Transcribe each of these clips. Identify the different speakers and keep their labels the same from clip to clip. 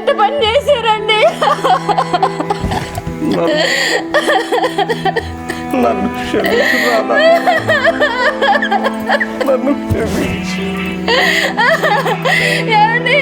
Speaker 1: ఎంత పని చేశారండి.
Speaker 2: నన్ను క్షమించు రాధా, నన్ను క్షమించు.
Speaker 1: ఏమండి?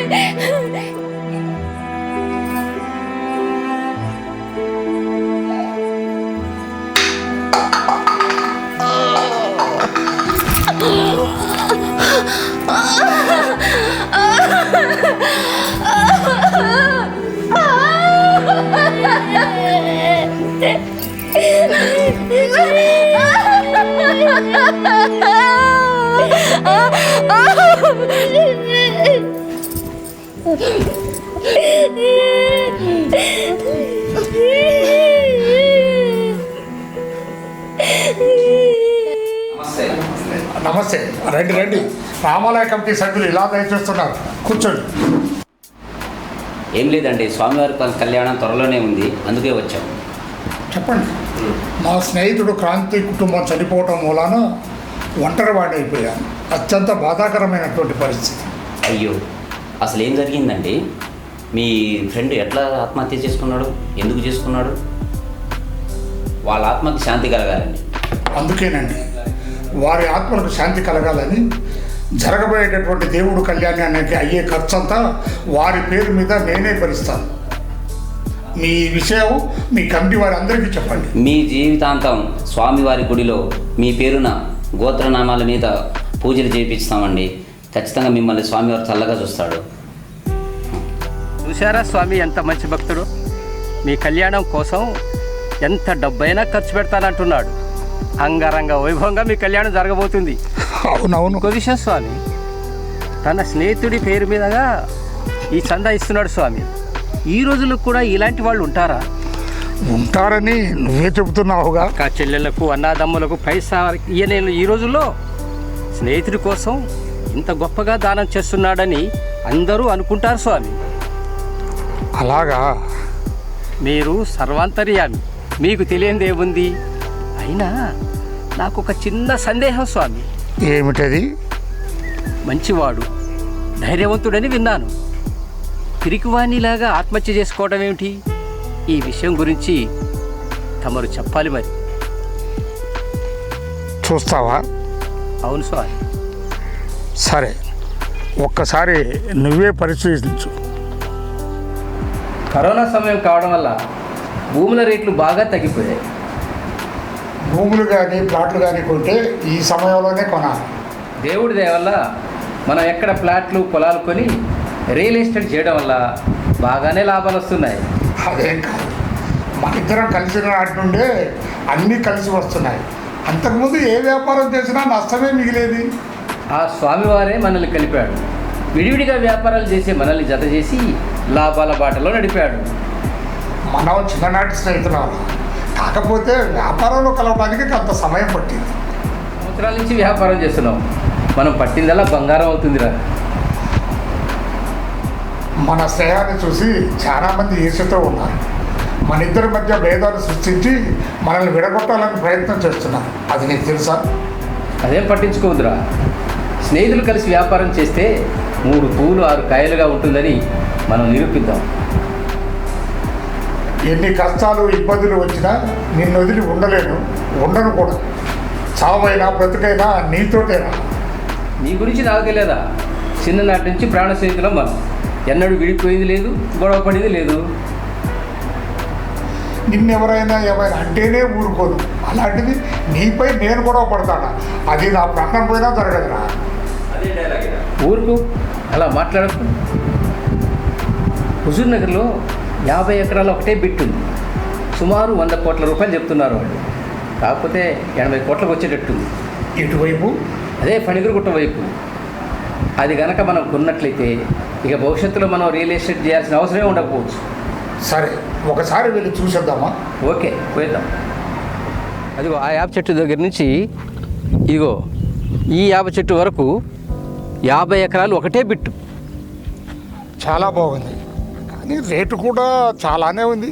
Speaker 3: నమస్తే. రండి రండి. రామాలయ కమిటీ సభ్యులు ఇలా దయచేస్తున్నారు, కూర్చోండి.
Speaker 4: ఏం లేదండి, స్వామివారి కళ్యాణం త్వరలోనే ఉంది, అందుకే వచ్చాం.
Speaker 3: చెప్పండి. మా స్నేహితుడు క్రాంతి కుటుంబం చనిపోవటం మూలాన ఒంటరి వాడైపోయాను. అత్యంత బాధాకరమైనటువంటి పరిస్థితి.
Speaker 4: అయ్యో, అసలు ఏం జరిగిందండి? మీ ఫ్రెండ్ ఎట్లా ఆత్మహత్య చేసుకున్నాడు? ఎందుకు చేసుకున్నాడు? వాళ్ళ ఆత్మకి శాంతి కలగాలండి.
Speaker 3: అందుకేనండి, వారి ఆత్మలకు శాంతి కలగాలని జరగబోయేటటువంటి దేవుడు కళ్యాణానికి అయ్యే ఖర్చంతా వారి పేరు మీద నేనే భరిస్తాను. మీ విషయం మీ కమిటీ వారి అందరికీ చెప్పండి.
Speaker 4: మీ జీవితాంతం స్వామివారి గుడిలో మీ పేరున గోత్రనామాల మీద పూజలు చేయించుతామండి. ఖచ్చితంగా మిమ్మల్ని స్వామివారు చల్లగా చూస్తాడు.
Speaker 5: చూశారా స్వామి ఎంత మంచి భక్తుడు? మీ కళ్యాణం కోసం ఎంత డబ్బైనా ఖర్చు పెడతానంటున్నాడు. అంగరంగ వైభవంగా మీ కళ్యాణం జరగబోతుంది.
Speaker 3: అవునవును.
Speaker 5: ఇంకో విషయం స్వామి, తన స్నేహితుడి పేరు మీదగా ఈ చందా ఇస్తున్నాడు స్వామి. ఈ రోజుల్లో కూడా ఇలాంటి వాళ్ళు ఉంటారా?
Speaker 3: ఉంటారని నువ్వే చెబుతున్నావుగా.
Speaker 5: అక్క చెల్లెళ్లకు, అన్నాదమ్ములకు పైసా ఇయ్యలేని ఈ రోజుల్లో స్నేహితుడి కోసం ఇంత గొప్పగా దానం చేస్తున్నాడని అందరూ అనుకుంటారు స్వామి.
Speaker 3: అలాగా?
Speaker 5: మీరు సర్వాంతర్యామి, మీకు తెలియనిదేముంది? అయినా నాకు ఒక చిన్న సందేహం స్వామి.
Speaker 3: ఏమిటది?
Speaker 5: మంచివాడు, ధైర్యవంతుడని విన్నాను. పిరికివాణిలాగా ఆత్మహత్య చేసుకోవడం ఏమిటి? ఈ విషయం గురించి తమరు చెప్పాలి మరి.
Speaker 3: చూస్తావా?
Speaker 5: అవును స్వామి.
Speaker 3: సరే, ఒక్కసారి నువ్వే పరిశీలించు.
Speaker 5: కరోనా సమయం కావడం వల్ల భూముల రేట్లు బాగా తగ్గిపోయాయి.
Speaker 3: భూములు కానీ ప్లాట్లు కానీ కొంటే ఈ సమయంలోనే కొనాలి.
Speaker 5: దేవుడి దయ వల్ల మనం ఎక్కడ ప్లాట్లు పొలాలు కొని రియల్ ఎస్టేట్ చేయడం వల్ల బాగానే లాభాలు వస్తున్నాయి.
Speaker 3: అదేం కాదు, మనిద్దరం కలిసిన నాటి నుండే అన్నీ కలిసి వస్తున్నాయి. అంతకుముందు ఏ వ్యాపారం చేసినా నష్టమే మిగిలేది.
Speaker 5: ఆ స్వామివారే మనల్ని కలిపాడు. విడివిడిగా వ్యాపారాలు చేసే మనల్ని జత చేసి లాభాల బాటలో నడిపాడు.
Speaker 3: మనం చిన్ననాటి స్నేహితురాలు, కాకపోతే వ్యాపారంలో కలవడానికి కొంత సమయం పట్టింది.
Speaker 5: సంవత్సరాల నుంచి వ్యాపారం చేస్తున్నాం, మనం పట్టిందల్లా బంగారం అవుతుందిరా.
Speaker 3: మన స్నేహాన్ని చూసి చాలామంది ఈర్ష్యతో ఉన్నారు. మన ఇద్దరి మధ్య భేదాలు సృష్టించి మనల్ని విడగొట్టాలని ప్రయత్నం చేస్తున్నారు. అది నీకు తెలుసా?
Speaker 5: అదేం పట్టించుకోవద్దురా. స్నేహితులు కలిసి వ్యాపారం చేస్తే 3 పూలు 6 కాయలుగా ఉంటుందని మనం నిరూపిద్దాం.
Speaker 3: ఎన్ని కష్టాలు ఇబ్బందులు వచ్చినా నిన్ను వదిలి ఉండను కూడా. చావైనా బ్రతుకైనా నీతోటేనా.
Speaker 5: నీ గురించి నాకు తెలియదా? చిన్ననాటి నుంచి ప్రాణ స్నేహితులం మనం. ఎన్నడూ విడిపోయింది లేదు, గొడవ పడింది లేదు.
Speaker 3: నిన్నెవరైనా ఏమైనా అంటేనే ఊరుకోదు. అలాంటిది నీపై నేను గొడవ పడతానా? అది నా ప్రాణం పోయినా జరగదురా.
Speaker 5: ఊరుకు, అలా మాట్లాడకు. హుజూర్ నగర్లో 50 ఎకరాల ఒకటే బిట్ ఉంది. సుమారు 100 కోట్ల రూపాయలు చెప్తున్నారు వాళ్ళు. కాకపోతే 80 కోట్లకు వచ్చేటట్టుంది.
Speaker 3: ఇటువైపు
Speaker 5: అదే ఫణిగిరిగుట్ట వైపు. అది గనక మనం కొన్నట్లయితే ఇక భవిష్యత్తులో మనం రియల్ ఎస్టేట్ చేయాల్సిన అవసరమే ఉండకపోవచ్చు.
Speaker 3: సరే, ఒకసారి వెళ్ళి చూసేద్దామా?
Speaker 5: ఓకే, పోయిద్దాం. అదిగో ఆ యాప చెట్టు దగ్గర నుంచి ఇగో ఈ యాప చెట్టు వరకు 50 ఎకరాలు ఒకటే బిట్టు.
Speaker 3: చాలా బాగుంది, కానీ రేటు కూడా చాలానే ఉంది.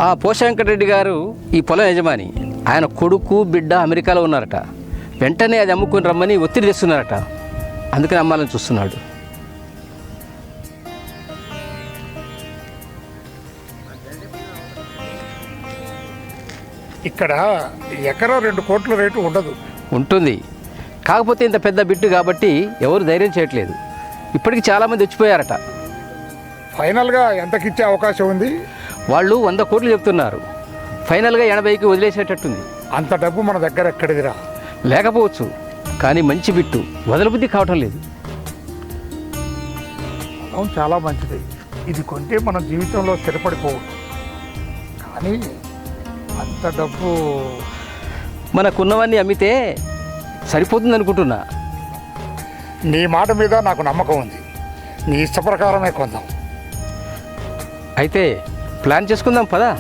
Speaker 5: ఆ పోషాంకరెడ్డి గారు ఈ పొలం యజమాని. ఆయన కొడుకు బిడ్డ అమెరికాలో ఉన్నారట. వెంటనే అది అమ్ముకుని రమ్మని ఒత్తిడి తెస్తున్నారట. అందుకని అమ్మాలని చూస్తున్నాడు.
Speaker 3: ఇక్కడ ఎకరం 2 కోట్ల రేటు ఉండదు.
Speaker 5: ఉంటుంది, కాకపోతే ఇంత పెద్ద బిట్టు కాబట్టి ఎవరు ధైర్యం చేయట్లేదు. ఇప్పటికి చాలామంది వచ్చిపోయారట.
Speaker 3: ఫైనల్గా ఎంతకిచ్చే అవకాశం ఉంది?
Speaker 5: వాళ్ళు 100 కోట్లు చెప్తున్నారు. ఫైనల్గా 80కి వదిలేసేటట్టుంది.
Speaker 3: అంత డబ్బు మన దగ్గర ఎక్కడిదిరా?
Speaker 5: లేకపోవచ్చు, కానీ మంచి బిట్టు, వదలబుద్ధి కావటం లేదు.
Speaker 3: అవును, చాలా మంచిది. ఇది కొంటే మన జీవితంలో స్థిరపడిపోవచ్చు. కానీ అంత డబ్బు
Speaker 5: మనకున్నవన్నీ అమ్మితే సరిపోతుంది అనుకుంటున్నా.
Speaker 3: నీ మాట మీద నాకు నమ్మకం ఉంది. నీ ఇష్ట ప్రకారమే కొందాం.
Speaker 5: అయితే ప్లాన్ చేసుకుందాం పదా.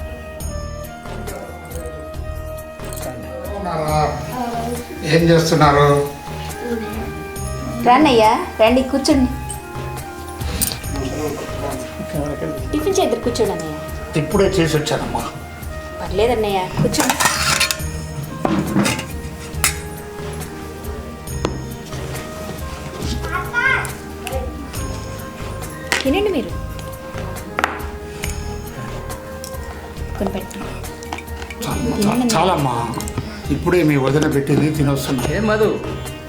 Speaker 3: ఏం చేస్తున్నారు?
Speaker 1: రాన్నయ్యా, రండి కూర్చోండి. టిఫిన్ చేద్దరు కూర్చోండి అన్నయ్య.
Speaker 3: ఇప్పుడే చేసి వచ్చానమ్మా.
Speaker 1: పర్లేదన్నయ్య, కూర్చోండి. తినండి మీరు. కొన్ని పెట్టండి.
Speaker 3: చాలమ్మా, ఇప్పుడే మీ వదిన పెట్టింది తినొస్తున్నా.
Speaker 5: ఏ మధు,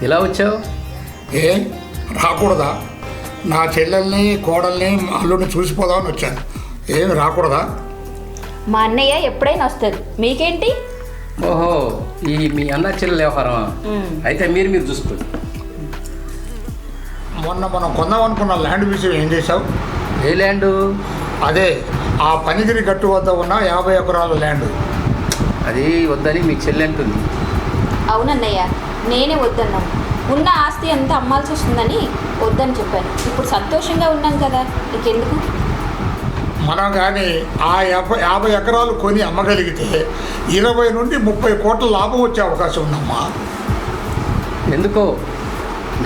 Speaker 5: ఇలా వచ్చావు?
Speaker 3: ఏ రాకూడదా? నా చెల్లెల్ని కోడల్ని అల్లుడిని చూసిపోదామని వచ్చాను. ఏమి రాకూడదా?
Speaker 1: మా అన్నయ్య ఎప్పుడైనా వస్తుంది, మీకేంటి?
Speaker 5: ఓహో, ఈ మీ అన్న చెల్లెల వ్యవహారమా? అయితే మీరు చూసుకోండి.
Speaker 3: మొన్న మనం కొందాం అనుకున్న ల్యాండ్ విషయం ఏం చేశావు?
Speaker 5: ఏ ల్యాండు?
Speaker 3: అదే ఆ పనిగిరి గట్టు వద్ద ఉన్న 50 ఎకరాల ల్యాండ్.
Speaker 5: అది వద్దని మీ చెల్లె అంటుంది.
Speaker 1: అవునన్నయ్య, నేనే వద్దన్నాను. ఉన్న ఆస్తి అంతా అమ్మాల్సి వస్తుందని వద్దని చెప్పాను. ఇప్పుడు సంతోషంగా ఉన్నాం కదా, నీకెందుకు?
Speaker 3: మనం కానీ ఆ 50 ఎకరాలు కొని అమ్మగలిగితే 20 నుండి 30 కోట్ల లాభం వచ్చే అవకాశం ఉందమ్మా.
Speaker 5: ఎందుకో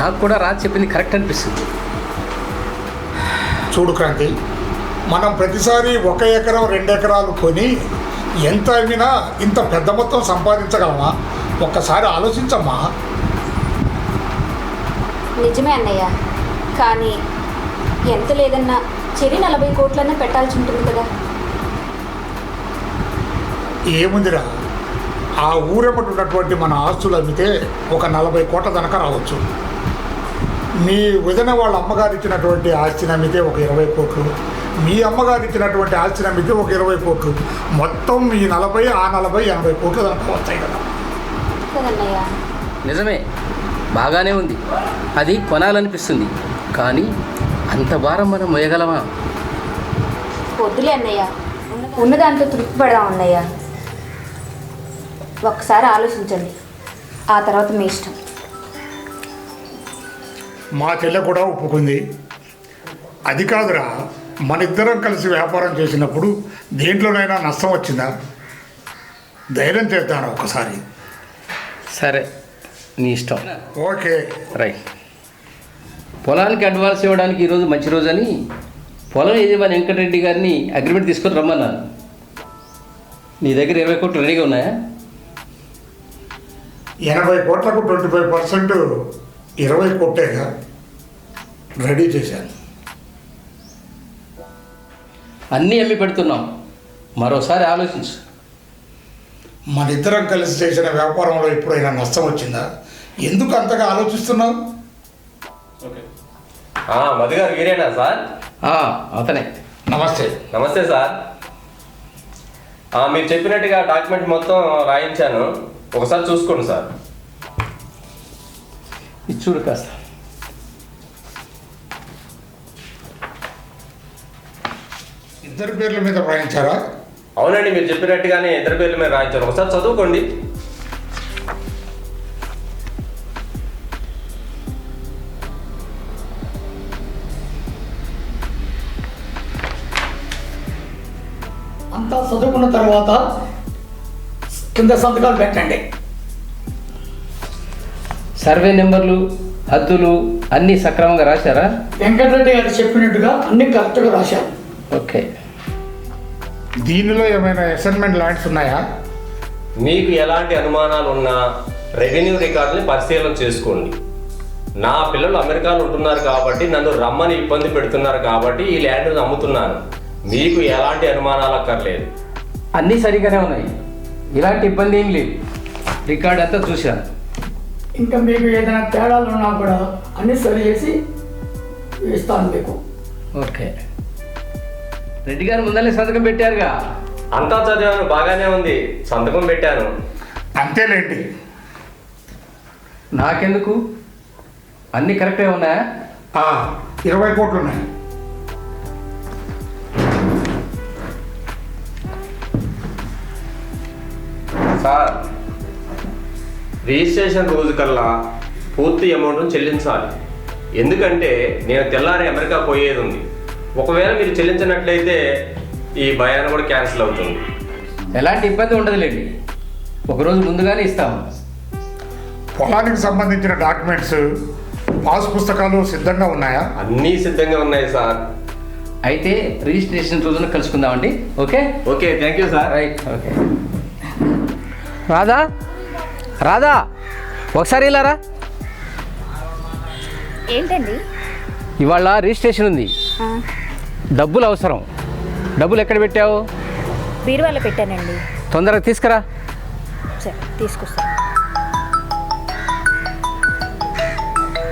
Speaker 5: నాకు కూడా రాజు చెప్పింది కరెక్ట్ అనిపిస్తుంది.
Speaker 3: చూడు క్రాంతి, మనం ప్రతిసారి 1 ఎకరం 2 ఎకరాలు కొని ఎంత అమ్మినా ఇంత పెద్ద మొత్తం సంపాదించగలమా? ఒక్కసారి ఆలోచించమ్మా.
Speaker 1: నిజమే అన్నయ్య, కానీ ఎంత లేదన్నా చెరి 40 కోట్లన్నా పెట్టాల్సి ఉంటుంది కదా.
Speaker 3: ఏముందిరా, ఆ ఊరెమ్మటి ఉన్నటువంటి మన ఆస్తులు అమ్మితే ఒక 40 కోట్ల దాకా రావచ్చు. మీ వదిన వాళ్ళ అమ్మగారు ఇచ్చినటువంటి ఆస్తిని అమ్మితే ఒక 20 కోట్లు, మీ అమ్మగారు ఇచ్చినటువంటి ఆస్తిని అమ్మితే ఒక 20 కోట్లు, మొత్తం ఈ 40 ఆ 40 80 కోట్లు దాకా వస్తాయి కదా.
Speaker 1: కదన్నయ్య,
Speaker 5: నిజమే, బాగానే ఉంది. అది కొనాలనిపిస్తుంది, కానీ అంత భారం మనం మోయగలమా?
Speaker 1: వద్దులే అన్నయ్య, ఉన్నదాంతో తృప్తి పడదాం అన్నయ్య. ఒక్కసారి ఆలోచించండి, ఆ తర్వాత మీ ఇష్టం.
Speaker 3: మా చెల్లె కూడా ఒప్పుకుంది. అది కాదురా, మన ఇద్దరం కలిసి వ్యాపారం చేసినప్పుడు దేంట్లోనైనా నష్టం వచ్చిందా? ధైర్యం చేస్తాను ఒకసారి.
Speaker 5: సరే, నీ ఇష్టం.
Speaker 3: Okay
Speaker 5: right. పొలానికి అడ్వాన్స్ ఇవ్వడానికి ఈరోజు మంచి రోజు అని పొలం యజమాని వెంకటరెడ్డి గారిని అగ్రిమెంట్ తీసుకొని రమ్మన్నాను. నీ దగ్గర 20 కోట్లు రెడీగా ఉన్నాయా?
Speaker 3: 80 కోట్లకు 25% 20 కోట్లేగా రెడీ చేశాను.
Speaker 5: అన్నీ అమ్మి పెడుతున్నాం, మరోసారి ఆలోచించు.
Speaker 3: మన ఇద్దరం కలిసి చేసిన వ్యాపారంలో ఎప్పుడైనా నష్టం వచ్చిందా? ఎందుకు అంతగా ఆలోచిస్తున్నావు?
Speaker 2: మధు గారు మీరేనా సార్?
Speaker 5: అతనే.
Speaker 3: నమస్తే.
Speaker 2: నమస్తే సార్. మీరు చెప్పినట్టుగా డాక్యుమెంట్ మొత్తం రాయించాను, ఒకసారి చూసుకోండి సార్.
Speaker 5: ఇది చూడు కాస్త.
Speaker 3: ఇద్దరి పేర్ల మీద రాయించారా?
Speaker 2: అవునండి, మీరు చెప్పినట్టుగానే ఇద్దరు పేర్ల మీద రాయించాను, ఒకసారి చదువుకోండి.
Speaker 6: అంతా చదువుకున్న తర్వాత కింద సంతకాలు పెట్టండి.
Speaker 5: సర్వే నెంబర్లు, హద్దులు అన్నీ సక్రమంగా రాశారా?
Speaker 6: వెంకటరెడ్డి గారు చెప్పినట్టుగా అన్ని కరెక్ట్గా రాశారు.
Speaker 5: ఓకే.
Speaker 3: దీనిలో ఏమైనా అసైన్మెంట్ ల్యాండ్స్ ఉన్నాయా?
Speaker 2: మీకు ఎలాంటి అనుమానాలు ఉన్నా రెవెన్యూ రికార్డుని పరిశీలన చేసుకోండి. నా పిల్లలు అమెరికాలో ఉంటున్నారు కాబట్టి నన్ను రమ్మని ఇబ్బంది పెడుతున్నారు కాబట్టి ఈ ల్యాండ్ని అమ్ముతున్నాను. మీకు ఎలాంటి అనుమానాలు అక్కర్లేదు.
Speaker 5: అన్నీ సరిగానే ఉన్నాయి. ఇలాంటి ఇబ్బంది ఏం లేదు. రికార్డ్ అంతా చూశాను.
Speaker 6: ఇంకా మీకు ఏదైనా తేడాలు ఉన్నా కూడా అన్ని సరి చేసి ఇస్తాను మీకు.
Speaker 5: ఓకే. రెడ్డి గారు ముందరే సంతకం పెట్టారుగా.
Speaker 2: అంతా చదివాను, బాగానే ఉంది, సంతకం పెట్టాను.
Speaker 3: అంతేలేండి.
Speaker 5: నాకెందుకు, అన్నీ కరెక్ట్గా ఉన్నాయా?
Speaker 3: 20 కోట్లు ఉన్నాయి.
Speaker 2: సార్, రిజిస్ట్రేషన్ రోజు కల్లా పూర్తి అమౌంట్ను చెల్లించాలి. ఎందుకంటే నేను తెల్లారి అమెరికా పోయేది ఉంది. ఒకవేళ మీరు చెల్లించినట్లయితే ఈ భయాన్ని కూడా క్యాన్సిల్ అవుతుంది.
Speaker 5: ఎలాంటి ఇబ్బంది ఉండదులేండి, ఒకరోజు ముందుగానే ఇస్తాము.
Speaker 3: పొలానికి సంబంధించిన డాక్యుమెంట్స్, పాస్ పుస్తకాలు సిద్ధంగా ఉన్నాయా?
Speaker 2: అన్నీ సిద్ధంగా ఉన్నాయి సార్.
Speaker 5: అయితే రిజిస్ట్రేషన్ రోజున కలుసుకుందామండి. Okay.
Speaker 2: Okay, thank you sir.
Speaker 5: Right. Okay. Radha, Radha, ఒకసారి ఇలారా.
Speaker 1: ఏంటండి?
Speaker 5: ఇవాళ రిజిస్ట్రేషన్ ఉంది, డబ్బులు అవసరం. డబ్బులు ఎక్కడ పెట్టావు?
Speaker 1: బీరువాలో పెట్టానండి.
Speaker 5: తొందరగా తీసుకురా.
Speaker 1: సరే, తీసుకొస్తాను.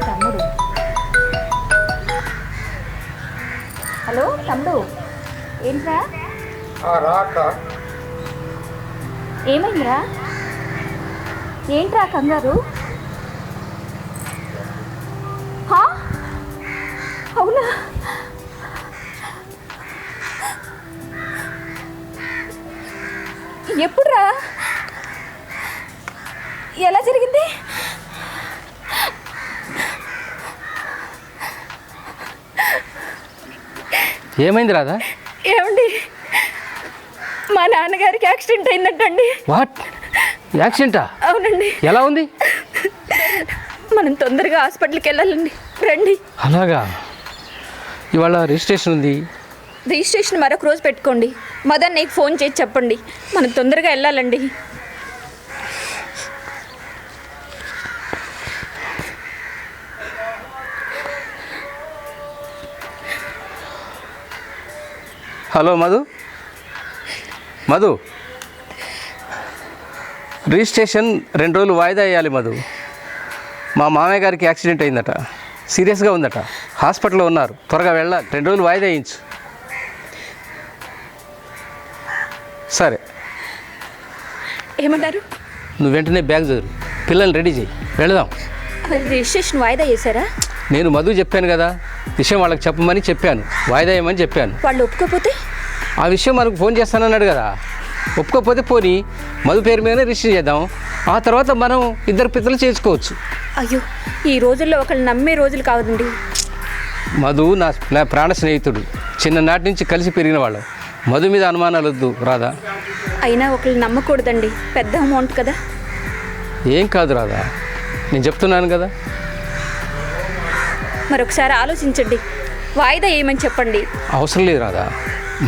Speaker 1: తమ్ముడు. హలో తమ్ముడు, ఏంట్రా?
Speaker 3: రాక
Speaker 1: ఏమైందిరా? ఏంట్రా కంగారు? అవునా? ఎప్పుడురా? ఎలా జరిగింది?
Speaker 5: ఏమైంది రాధా?
Speaker 1: ఏమండి, మా నాన్నగారికి యాక్సిడెంట్ అయిందంటండి.
Speaker 5: వాట్? యాక్సిడెంటా?
Speaker 1: అవునండి.
Speaker 5: ఎలా ఉంది?
Speaker 1: మనం తొందరగా హాస్పిటల్కి వెళ్ళాలండి, రండి.
Speaker 5: అలాగా? ఇవాళ రిజిస్ట్రేషన్ ఉంది.
Speaker 1: రిజిస్ట్రేషన్ మరొక రోజు పెట్టుకోండి. మదన్ నీకు ఫోన్ చేసి చెప్పండి, మనం తొందరగా వెళ్ళాలండి.
Speaker 5: హలో మధు, మధు, రిజిస్ట్రేషన్ 2 రోజులు వాయిదా వేయాలి మధు. మా మామయ్య గారికి యాక్సిడెంట్ అయిందట, సీరియస్గా ఉందట, హాస్పిటల్లో ఉన్నారు, త్వరగా వెళ్ళాలి. 2 రోజులు వాయిదా వేయించు. సరే.
Speaker 1: ఏమన్నారు?
Speaker 5: నువ్వు వెంటనే బ్యాగ్ చదువు, పిల్లల్ని రెడీ చేయి, వెళదాం.
Speaker 1: రిజిస్ట్రేషన్ వాయిదా చేశారా?
Speaker 5: నేను మధు చెప్పాను కదా, విషయం వాళ్ళకి చెప్పమని చెప్పాను, వాయిదా వేయమని చెప్పాను.
Speaker 1: వాళ్ళు ఒప్పుకోకపోతే?
Speaker 5: ఆ విషయం మనకు ఫోన్ చేస్తానన్నాడు కదా, ఒప్పుకోకపోతే పోనీ మధు పేరు మీదనే రిజిస్టర్ చేద్దాం, ఆ తర్వాత మనం ఇద్దరు పిల్లలు చేసుకోవచ్చు.
Speaker 1: అయ్యో, ఈ రోజుల్లో ఒకళ్ళు నమ్మే రోజులు కాదండి.
Speaker 5: మధు నా ప్రాణ స్నేహితుడు, చిన్ననాటి నుంచి కలిసి పెరిగిన వాళ్ళు. మధు మీద అనుమానాలు వద్దు రాధా.
Speaker 1: అయినా ఒకళ్ళు నమ్మకూడదండి, పెద్ద అమౌంట్ కదా.
Speaker 5: ఏం కాదు రాధా, నేను చెప్తున్నాను కదా.
Speaker 1: మరొకసారి ఆలోచించండి, వాయిదా ఏమని చెప్పండి.
Speaker 5: అవసరం లేదు రాధా,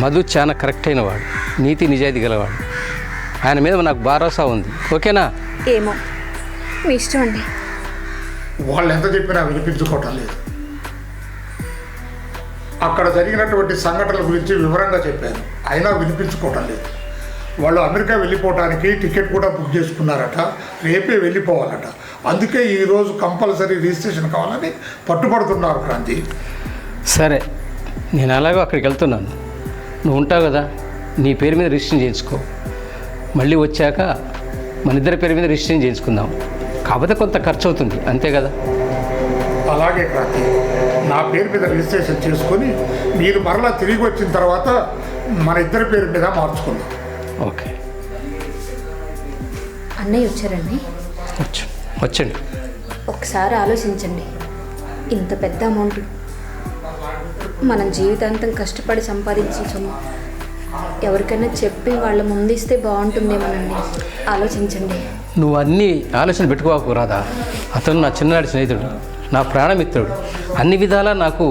Speaker 5: మధు చాలా కరెక్ట్ అయిన వాడు, నీతి నిజాయితీ గలవాడు, ఆయన మీద నాకు భరోసా ఉంది. ఓకేనా?
Speaker 1: ఏమో, మీ ఇష్టం అండి.
Speaker 3: వాళ్ళు ఎంత చెప్పినా వినిపించుకోవటం లేదు. అక్కడ జరిగినటువంటి సంఘటనల గురించి వివరంగా చెప్పారు, అయినా వినిపించుకోవటం లేదు. వాళ్ళు అమెరికా వెళ్ళిపోవడానికి టికెట్ కూడా బుక్ చేసుకున్నారట, రేపే వెళ్ళిపోవాలట. అందుకే ఈరోజు కంపల్సరీ రిజిస్ట్రేషన్ కావాలని పట్టుబడుతున్నారు క్రాంతి.
Speaker 5: సరే, నేను అలాగో అక్కడికి వెళ్తున్నాను, నువ్వు ఉంటావు కదా, నీ పేరు మీద రిజిస్ట్రేషన్ చేయించుకో. మళ్ళీ వచ్చాక మన ఇద్దరి పేరు మీద రిజిస్ట్రేషన్ చేయించుకుందాం. కాకపోతే కొంత ఖర్చు అవుతుంది, అంతే కదా.
Speaker 3: అలాగే క్రాంతి, నా పేరు మీద రిజిస్ట్రేషన్ చేసుకొని మీరు మరలా తిరిగి వచ్చిన తర్వాత మన ఇద్దరి పేరు మీద మార్చుకుందాం.
Speaker 5: ఓకే.
Speaker 1: అన్నయ్య వచ్చారండి.
Speaker 5: వచ్చండి.
Speaker 1: ఒకసారి ఆలోచించండి, ఇంత పెద్ద అమౌంట్ మనం జీవితాంతం కష్టపడి సంపాదించిన సొమ్ము ఎవరికైనా చెప్పి వాళ్ళ ముందిస్తే బాగుంటుందేమోనండి. ఆలోచించండి.
Speaker 5: నువ్వు అన్ని ఆలోచన పెట్టుకోకు రాదా. అతను నా చిన్ననాటి స్నేహితుడు, నా ప్రాణమిత్రుడు, అన్ని విధాలా నాకు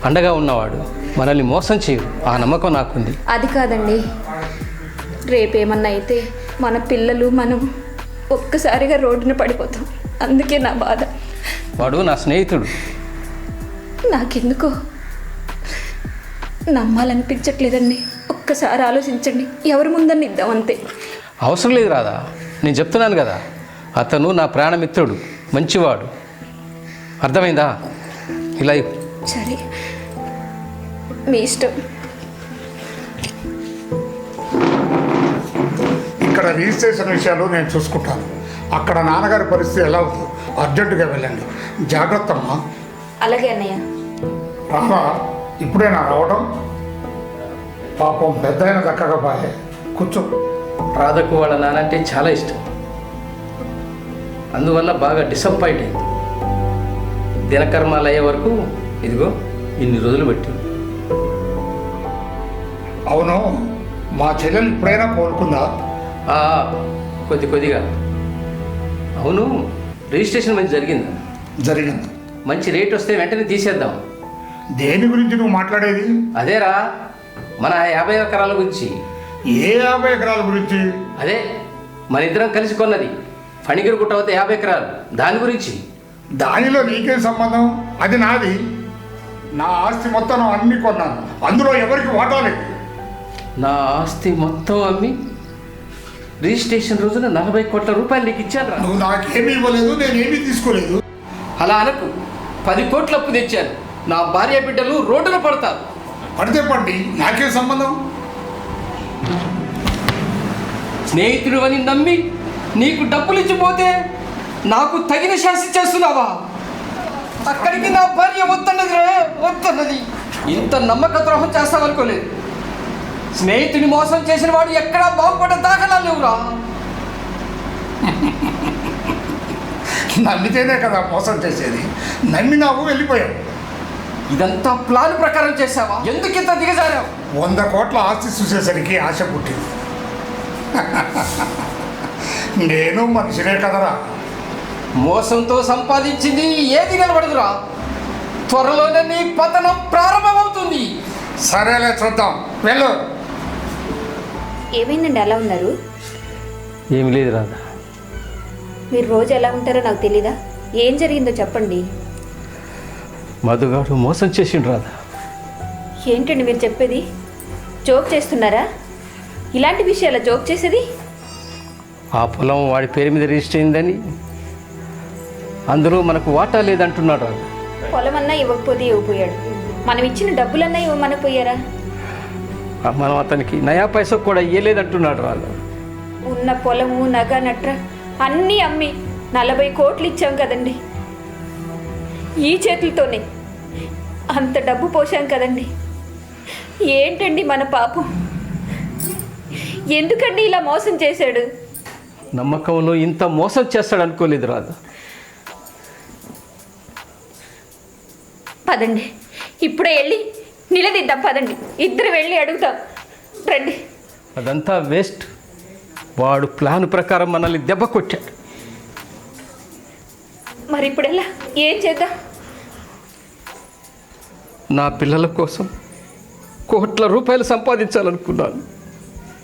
Speaker 5: అండగా ఉన్నవాడు. మనల్ని మోసం చేయడు, ఆ నమ్మకం నాకుంది.
Speaker 1: అది కాదండి, రేపేమన్నా అయితే మన పిల్లలు మనం ఒక్కసారిగా రోడ్డున పడిపోతాం. అందుకే నా బాధ.
Speaker 5: వాడు నా స్నేహితుడు.
Speaker 1: నాకెందుకో నమ్మాలనిపించట్లేదండి. ఒక్కసారి ఆలోచించండి, ఎవరి ముందని ఇద్దాం అంతే.
Speaker 5: అవసరం లేదు రాదా, నేను చెప్తున్నాను కదా, అతను నా ప్రాణమిత్రుడు, మంచివాడు. అర్థమైందా? ఇలా ఇవ్వు.
Speaker 1: సరే, మీ ఇష్టం.
Speaker 3: ఇక్కడ రిజిస్ట్రేషన్ విషయాలు నేను చూసుకుంటాను. అక్కడ నాన్నగారి పరిస్థితి ఎలా ఉందో అర్జెంటుగా వెళ్ళండి. జాగ్రత్త అమ్మా.
Speaker 1: అలాగే అన్నయ్య.
Speaker 3: రామా, ఇప్పుడేనా రావడం? పాపం పెద్ద అయిన దక్కకపోయే. కూర్చో.
Speaker 5: రాధకు వాళ్ళ నానంటే చాలా ఇష్టం, అందువల్ల బాగా డిసప్పాయింట్ అయింది. దినకర్మాలు అయ్యే వరకు ఇదిగో ఇన్ని రోజులు పెట్టింది.
Speaker 3: అవును, మా చెల్లెలు ఇప్పుడైనా కోలుకుందా?
Speaker 5: కొద్దిగా. అవును, రిజిస్ట్రేషన్ మంచి జరిగిందా?
Speaker 3: జరిగింది.
Speaker 5: మంచి రేట్ వస్తే వెంటనే తీసేద్దాం.
Speaker 3: దేని గురించి నువ్వు మాట్లాడేది?
Speaker 5: అదేరా, మన 50 ఎకరాల గురించి.
Speaker 3: ఏ 50 ఎకరాల గురించి?
Speaker 5: అదే మన ఇద్దరం కలిసి కొన్నది, ఫణిగిరి గుట్ట వద్ద 50 ఎకరాలు, దాని గురించి.
Speaker 3: దానిలో నీకేం సంబంధం? అది నాది. నా ఆస్తి మొత్తం అన్ని కొన్నాను, అందులో ఎవరికి వాటా లేదు.
Speaker 5: నా ఆస్తి మొత్తం అమ్మి రిజిస్ట్రేషన్ రోజున 40 కోట్ల రూపాయలు నీకు ఇచ్చాను రా.
Speaker 3: నువ్వు నాకేమీ ఇవ్వలేదు, నేనేమీ తీసుకోలేదు.
Speaker 5: అలా అనకు. 10 కోట్ల అప్పు తెచ్చాను. నా భార్య బిడ్డలు రోడ్డున పడతారు.
Speaker 3: పడితే పండి, నాకేం సంబంధం?
Speaker 5: స్నేహితుడు అని నమ్మి నీకు డబ్బులు ఇచ్చిపోతే నాకు తగిన శాస్తి చేస్తున్నావా? అక్కడికి నా భార్య వద్దన్నది. ఇంత నమ్మక ద్రోహం చేస్తావనుకోలేదు. స్నేహితుని మోసం చేసిన వాడు ఎక్కడా బాగుపడ్డ దాఖలాలు లేవురా.
Speaker 3: నమ్మితేనే కదా మోసం చేసేది. నమ్మినావు, వెళ్ళిపోయావు.
Speaker 5: ఇదంతా ప్లాన్ ప్రకారం చేసావా? ఎందుకు ఇంత దిగజారావు?
Speaker 3: 100 కోట్ల ఆస్తి చూసేసరికి ఆశ పుట్టింది. నేను మనిషినే కదరా.
Speaker 5: మోసంతో సంపాదించింది ఏది నిలబడదురా. త్వరలోనే నీ పతనం ప్రారంభమవుతుంది.
Speaker 3: సరేలే, చూద్దాం. వెళ్ళు.
Speaker 1: ఏమైందండి అలా ఉన్నారు?
Speaker 5: ఏమి లేదు రాదా.
Speaker 1: మీరు రోజు ఎలా ఉంటారో నాకు తెలీదా? ఏం జరిగిందో చెప్పండి.
Speaker 5: మధుగాడు మోసం చేసిండు రాదా.
Speaker 1: ఏంటండి మీరు చెప్పేది? జోక్ చేస్తున్నారా? ఇలాంటి విషయాల జోక్ చేసేది?
Speaker 5: ఆ పొలం వాడి పేరు మీద రిజిస్టర్ అయిందని, అందులో మనకు వాటా లేదంటున్నాడు రాదా.
Speaker 1: పొలం అన్నా ఇవ్వకపోతే ఇవ్వపోయాడు, మనం ఇచ్చిన డబ్బులన్నా ఇవ్వమనపోయారా?
Speaker 5: మనం అతనికి నయా పైసా కూడా ఇయ్యలేదంటున్నాడు రాదా.
Speaker 1: ఉన్న పొలము, నగ, నట్ర అన్నీ అమ్మి 40 కోట్లు ఇచ్చాం కదండి. ఈ చేతులతోనే అంత డబ్బు పోసాం కదండి. ఏంటండి మన పాపం? ఎందుకండి ఇలా మోసం చేశాడు?
Speaker 5: నమ్మకంలో ఇంత మోసం చేస్తాడు అనుకోలేదు రాదా.
Speaker 1: పదండి, ఇప్పుడే వెళ్ళి నిలదీద్దాం. పదండి, ఇద్దరు వెళ్ళి అడుగుతాం. రండి.
Speaker 5: అదంతా వేస్ట్. వాడు ప్లాన్ ప్రకారం మనల్ని దెబ్బ కొట్టాడు.
Speaker 1: మరి ఇప్పుడు ఎలా? ఏం చేద్దాం?
Speaker 5: నా పిల్లల కోసం కోట్ల రూపాయలు సంపాదించాలనుకున్నాను.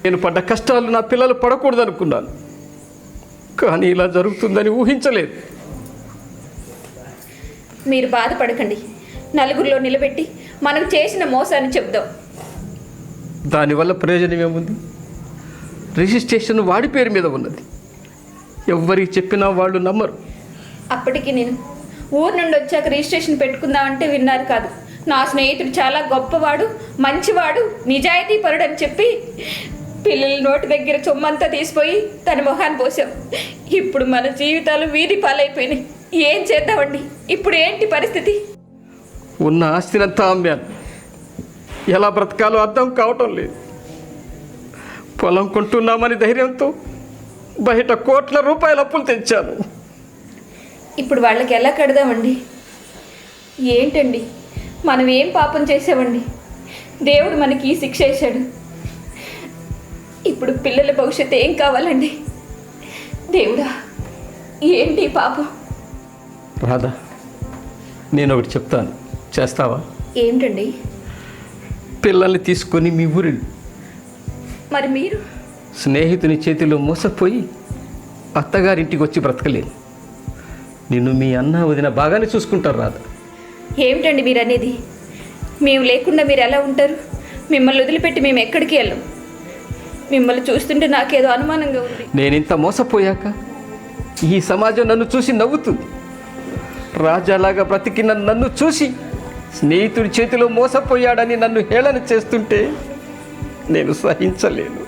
Speaker 5: నేను పడ్డ కష్టాలు నా పిల్లలు పడకూడదు అనుకున్నాను, కానీ ఇలా జరుగుతుందని ఊహించలేదు.
Speaker 1: మీరు బాధపడకండి, నలుగురిలో నిలబెట్టి మనం చేసిన మోసాన్ని చెప్దాం.
Speaker 5: దానివల్ల ప్రయోజనం ఏముంది? రిజిస్ట్రేషన్ వాడి పేరు మీద ఉన్నది. ఎవ్వరికి చెప్పినా వాళ్ళు నమ్మరు.
Speaker 1: అప్పటికి నేను ఊరు నుండి వచ్చాక రిజిస్ట్రేషన్ పెట్టుకుందామంటే విన్నారు కాదు. నా స్నేహితుడు చాలా గొప్పవాడు, మంచివాడు, నిజాయితీ పరుడు అని చెప్పి పిల్లల నోటి దగ్గర సొమ్మంతా తీసిపోయి తన మొహాన్ని పోసాం. ఇప్పుడు మన జీవితాలు వీధి పాలైపోయినాయి. ఏం చేద్దామండి? ఇప్పుడు ఏంటి పరిస్థితి?
Speaker 5: ఉన్న ఆస్తినంతా అమ్మాను. ఎలా బ్రతకాలో అర్థం కావటం లేదు. పొలం కొంటున్నామని ధైర్యంతో బయట కోట్ల రూపాయల అప్పులు తెచ్చాను.
Speaker 1: ఇప్పుడు వాళ్ళకి ఎలా కడదామండి? ఏంటండి, మనం ఏం పాపం చేసామండి? దేవుడు మనకి ఈ శిక్ష వేశాడు. ఇప్పుడు పిల్లల భవిష్యత్తు ఏం కావాలండి? దేవుడా, ఏంటి పాపం?
Speaker 5: రాధా, నేను ఒకటి చెప్తాను, చేస్తావా?
Speaker 1: ఏంటండి?
Speaker 5: పిల్లల్ని తీసుకొని మీ ఊరి
Speaker 1: మరి మీరు?
Speaker 5: స్నేహితుని చేతిలో మోసపోయి అత్తగారింటికి వచ్చి బ్రతకలేను. నిన్ను మీ అన్న వదిన బాగానే చూసుకుంటారు రాధా.
Speaker 1: ఏమిటండి మీరు అనేది? మేము లేకుండా మీరు ఎలా ఉంటారు? మిమ్మల్ని వదిలిపెట్టి మేము ఎక్కడికి వెళ్ళం. మిమ్మల్ని చూస్తుంటే నాకేదో అనుమానంగా ఉంది.
Speaker 5: నేనింత మోసపోయాక ఈ సమాజం నన్ను చూసి నవ్వుతుంది. రాజాలాగా బ్రతికిన నన్ను చూసి స్నేహితుడి చేతిలో మోసపోయాడని నన్ను హేళన చేస్తుంటే నేను సహించలేను.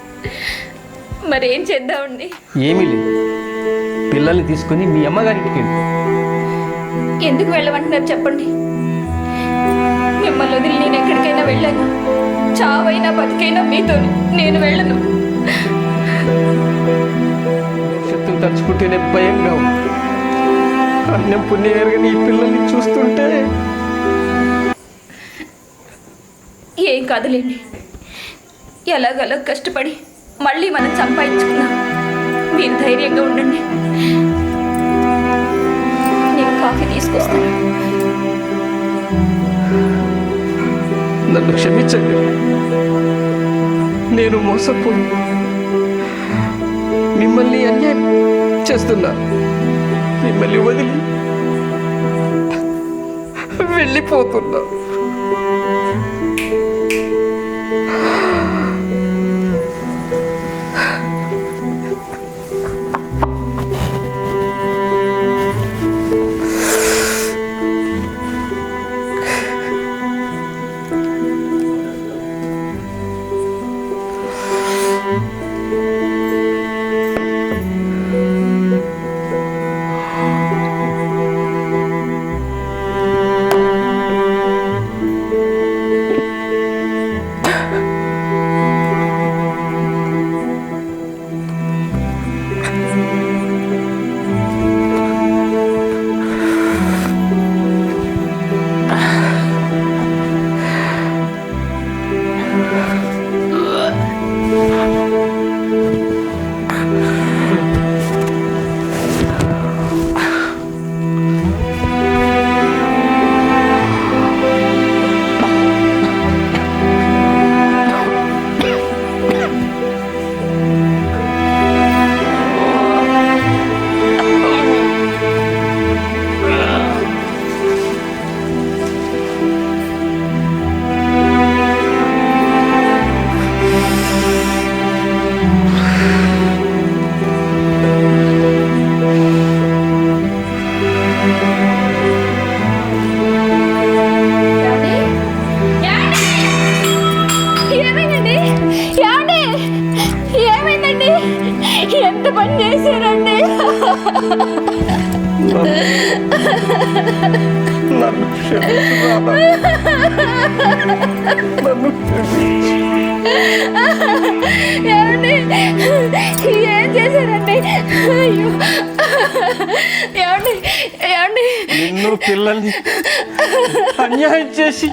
Speaker 1: మరేం చేద్దామండి?
Speaker 5: ఏమీ లేదు, పిల్లల్ని తీసుకుని మీ అమ్మగారింటికి వెళ్ళు.
Speaker 1: ఎందుకు వెళ్ళమంటున్నారు చెప్పండి? మిమ్మల్ని వదిలి నేను ఎక్కడికైనా వెళ్ళాను. చావైనా బతికైనా మీతో నేను వెళ్ళను.
Speaker 5: శత్రువు తలుచుకుంటేనే భయంగా ఉంది. అన్నం పుణ్యగా నీ పిల్లల్ని చూస్తుంటే
Speaker 1: ఏం కాదులేండి, ఎలాగలా కష్టపడి మళ్ళీ మనం సంపాదించుకుందాం. మీరు ధైర్యంగా ఉండండి. నేను కాఫీ తీసుకొస్తాను.
Speaker 5: నన్ను క్షమించండి. నేను మోసపోయి మిమ్మల్ని అన్యాయం చేస్తున్నా. మిమ్మల్ని వదిలి వెళ్ళిపోతున్నా.
Speaker 1: ఎంత పని చేశారండి?
Speaker 5: నన్ను క్షమించు రాధా. నన్ను క్షమించు.
Speaker 1: ఏమండి ఏం చేశారండి? అయ్యో ఏమండి ఏమండి
Speaker 5: నిన్ను పిల్లల్ని అన్యాయం చేసి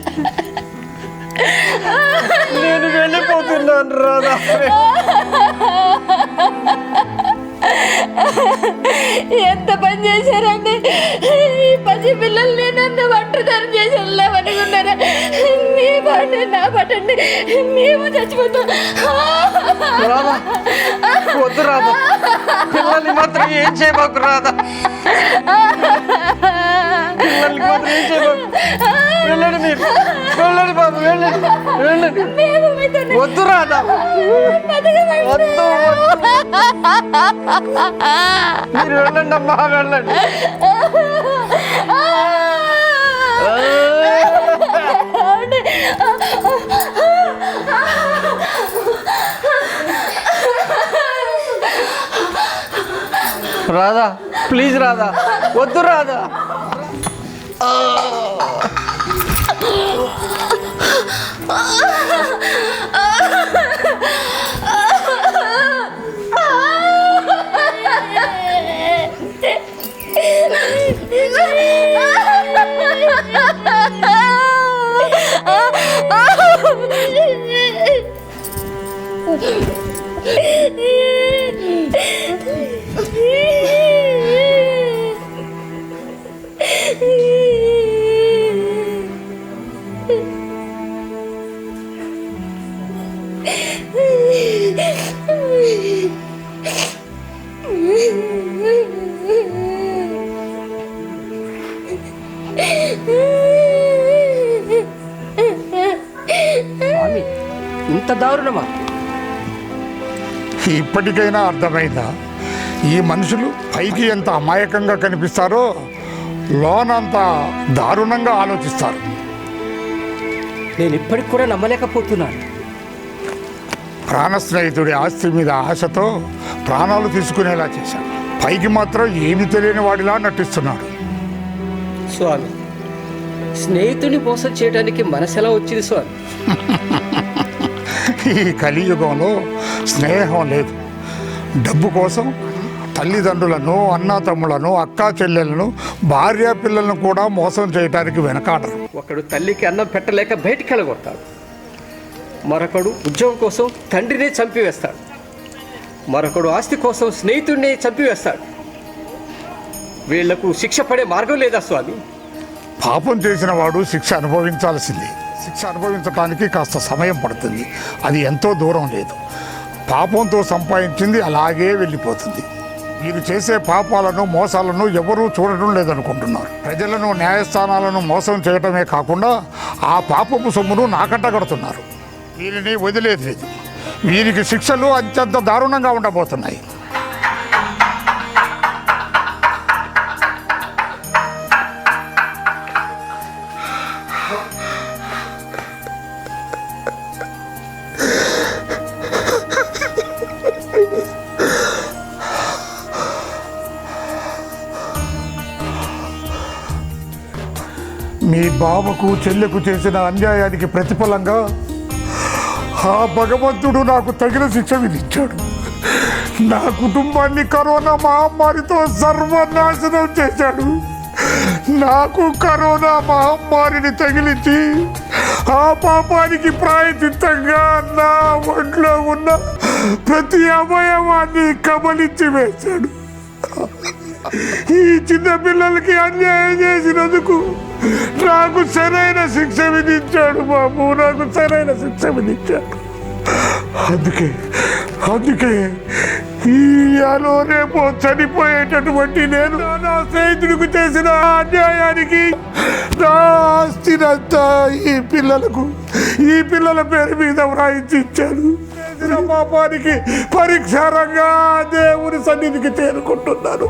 Speaker 5: నేను వెళ్ళిపోతున్నాను రాధా.
Speaker 1: ఎంత పని చేశారండి? ఈ పసి పిల్లల్ని నన్ను ఒంటరిదారం చేసి వెళ్ళామనుకున్నారా? మీ పాట నా పాటండి, మేము చచ్చిపోతాం.
Speaker 5: రాధా వద్దు రాధా, పిల్లల్ని మాత్రం ఏం చేయబాకు రాధా. పిల్లల్ని మాత్రం ఏం చేయబాకు. వెళ్ళండి మీరు, వెళ్ళండి బాబు, వెళ్ళండి వెళ్ళండి. వద్దు రాధా, వద్దు మీరు వెళ్ళండి అమ్మా, వెళ్ళండి. రాధా ప్లీజ్ రాధా, వద్దు రాధా. స్వామి ఇంత దారుణమా?
Speaker 3: ఇప్పటికైనా అర్థమైందా? ఈ మనుషులు పైకి ఎంత అమాయకంగా కనిపిస్తారో లోనంత దారుణంగా ఆలోచిస్తారు.
Speaker 5: నేను ఇప్పటికి కూడా నమ్మలేకపోతున్నాను.
Speaker 3: ప్రాణ స్నేహితుడి ఆస్తి మీద ఆశతో ప్రాణాలు తీసుకునేలా చేశాడు. పైకి మాత్రం ఏమీ తెలియని వాడిలా నటిస్తున్నాడు.
Speaker 5: స్వామి, స్నేహితుడిని మోసం చేయడానికి మనసెలా వచ్చింది స్వామి?
Speaker 3: ఈ కలియుగంలో స్నేహం లేదు. డబ్బు కోసం తల్లిదండ్రులను, అన్నాతమ్ములను, అక్కా చెల్లెలను, భార్య పిల్లలను కూడా మోసం చేయడానికి వెనకాడరు.
Speaker 5: ఒకడు తల్లికి అన్నం పెట్టలేక బయటికి వెళ్ళగొడతాడు. మరొకడు ఉద్యోగం కోసం తండ్రినే చంపివేస్తాడు. మరొకడు ఆస్తి కోసం స్నేహితుడిని చంపివేస్తాడు. వీళ్లకు శిక్ష పడే మార్గం లేదా స్వామి?
Speaker 3: పాపం చేసిన వాడు శిక్ష అనుభవించాల్సింది. శిక్ష అనుభవించడానికి కాస్త సమయం పడుతుంది. అది ఎంతో దూరం లేదు. పాపంతో సంపాదించింది అలాగే వెళ్ళిపోతుంది. మీరు చేసే పాపాలను, మోసాలను ఎవరూ చూడటం లేదనుకుంటున్నారు. ప్రజలను, న్యాయస్థానాలను మోసం చేయటమే కాకుండా ఆ పాపపు సొమ్మును నాకంట కడుతున్నారు. వీరిని వదిలేదు లేదు. వీరికి శిక్షలు అత్యంత దారుణంగా ఉండబోతున్నాయి. మీ బావకు చెల్లెకు చేసిన అన్యాయానికి ప్రతిఫలంగా ఆ భగవంతుడు నాకు తగిన శిక్ష విధించాడు. నా కుటుంబాన్ని కరోనా మహమ్మారితో సర్వనాశనం చేశాడు. నాకు కరోనా మహమ్మారిని తగిలించి ఆ పాపానికి ప్రాయచిత్తంగా నా ఒంట్లో ఉన్న ప్రతి అవయవాన్ని కబలించి వేశాడు. ఈ చిన్న పిల్లలకి అన్యాయం చేసినందుకు నాకు సరైన శిక్ష విధించాడు బాబు. నాకు సరైన శిక్ష విధించాడు. అందుకే ఈయాలో రేపో చనిపోయేటటువంటి నేను నా స్నేహితుడికి చేసిన అన్యాయానికి నా ఆస్తినంతా ఈ పిల్లల పేరు మీద వ్రాయించి ఇచ్చాను. చేసిన పాపానికి పరిక్షారంగా దేవుని సన్నిధికి చేరుకుంటున్నాను.